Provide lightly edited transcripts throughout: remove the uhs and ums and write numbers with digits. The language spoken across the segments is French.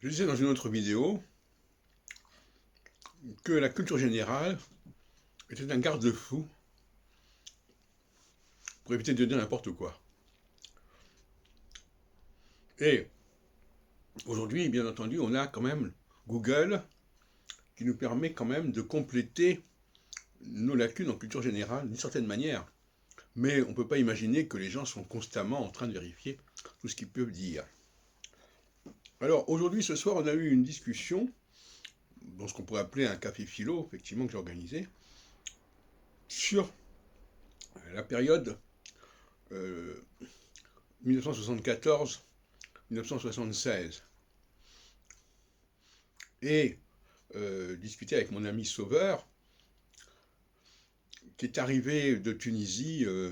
Je disais dans une autre vidéo que la culture générale était un garde-fou pour éviter de dire n'importe quoi. Et aujourd'hui, bien entendu, on a quand même Google qui nous permet quand même de compléter nos lacunes en culture générale d'une certaine manière. Mais on ne peut pas imaginer que les gens sont constamment en train de vérifier tout ce qu'ils peuvent dire. Alors aujourd'hui, ce soir, on a eu une discussion dans ce qu'on pourrait appeler un café philo, effectivement, que j'ai organisé, sur la période 1974-1976. Et discuter avec mon ami Sauveur, qui est arrivé de Tunisie au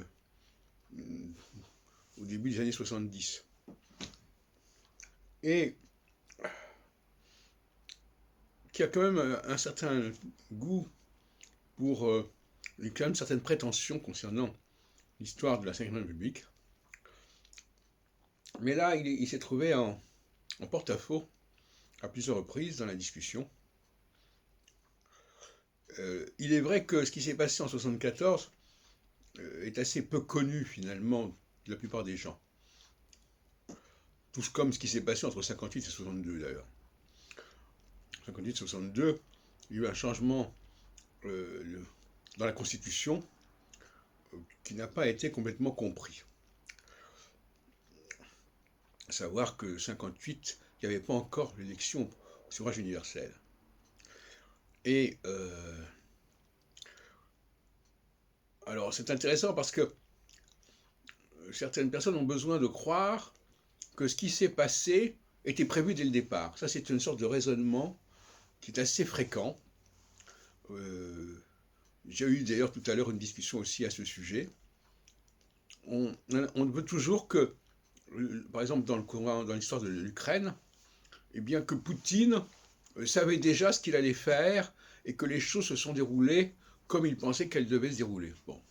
début des années 70. Et qui a quand même un certain goût pour, quand même certaines prétentions concernant l'histoire de la Ve République. Mais là, il s'est trouvé en porte-à-faux à plusieurs reprises dans la discussion. Il est vrai que ce qui s'est passé en 1974 est assez peu connu finalement de la plupart des gens. Tout comme ce qui s'est passé entre 58 et 62 d'ailleurs. 58 et 62, il y a eu un changement dans la Constitution qui n'a pas été complètement compris. À savoir que 58, il n'y avait pas encore l'élection au suffrage universel. Et alors c'est intéressant parce que certaines personnes ont besoin de croire que ce qui s'est passé était prévu dès le départ. Ça, c'est une sorte de raisonnement qui est assez fréquent. J'ai eu d'ailleurs tout à l'heure une discussion aussi à ce sujet. On veut toujours que, par exemple dans l'histoire de l'Ukraine, eh bien que Poutine savait déjà ce qu'il allait faire et que les choses se sont déroulées comme il pensait qu'elles devaient se dérouler. Bon.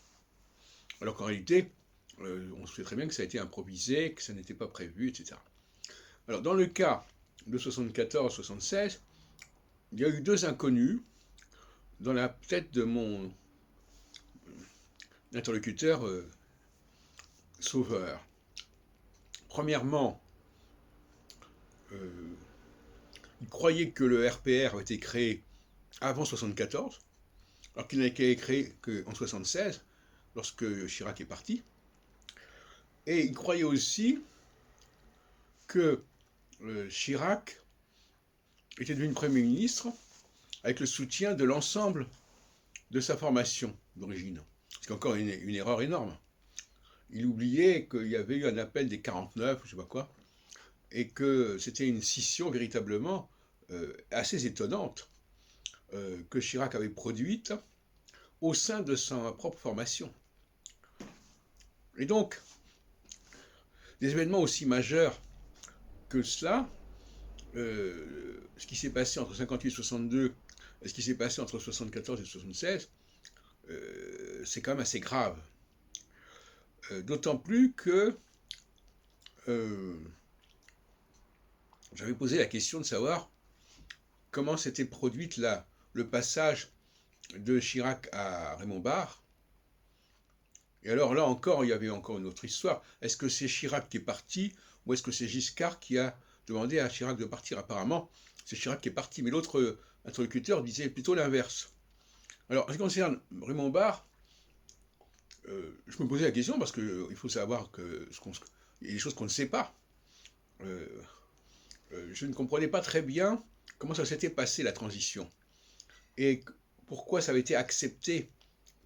Alors qu'en réalité, on sait très bien que ça a été improvisé, que ça n'était pas prévu, etc. Alors dans le cas de 74-76, il y a eu deux inconnus dans la tête de mon interlocuteur Sauveur. Premièrement, il croyait que le RPR avait été créé avant 74, alors qu'il n'a été créé qu'en 76, lorsque Chirac est parti. Et il croyait aussi que Chirac était devenu Premier ministre avec le soutien de l'ensemble de sa formation d'origine. C'est encore une erreur énorme. Il oubliait qu'il y avait eu un appel des 49, je ne sais pas quoi, et que c'était une scission véritablement assez étonnante que Chirac avait produite au sein de sa propre formation. Et donc, des événements aussi majeurs que cela, ce qui s'est passé entre 58 et 62, et ce qui s'est passé entre 74 et 76, c'est quand même assez grave. D'autant plus que j'avais posé la question de savoir comment s'était produite le passage de Chirac à Raymond Barre. Et alors là encore, il y avait encore une autre histoire. Est-ce que c'est Chirac qui est parti ou est-ce que c'est Giscard qui a demandé à Chirac de partir? Apparemment, c'est Chirac qui est parti, mais l'autre interlocuteur disait plutôt l'inverse. Alors, en ce qui concerne Raymond Barre, je me posais la question parce qu'il faut savoir qu'il y a des choses qu'on ne sait pas. Je ne comprenais pas très bien comment ça s'était passé la transition et pourquoi ça avait été accepté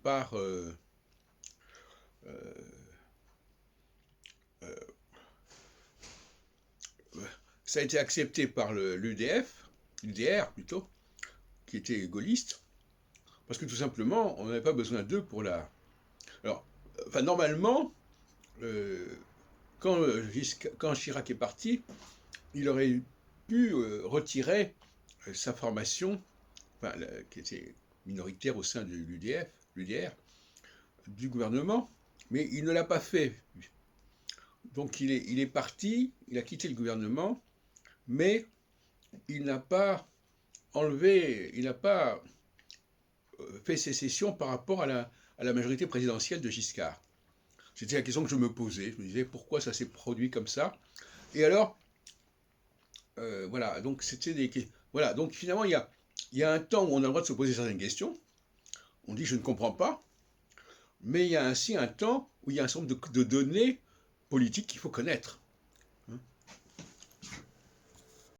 par ça a été accepté par l'UDR plutôt, qui était gaulliste, parce que tout simplement, on n'avait pas besoin d'eux pour la. Alors, enfin, normalement, quand Chirac est parti, il aurait pu retirer sa formation, enfin, qui était minoritaire au sein de l'UDR, du gouvernement, mais il ne l'a pas fait. Donc il est parti, il a quitté le gouvernement, mais il n'a pas enlevé, il n'a pas fait sécession par rapport à la majorité présidentielle de Giscard. C'était la question que je me posais. Je me disais pourquoi ça s'est produit comme ça. Et alors, voilà, donc c'était des. Voilà, donc finalement, il y a un temps où on a le droit de se poser certaines questions. On dit je ne comprends pas, mais il y a ainsi un temps où il y a un certain nombre de données politiques qu'il faut connaître.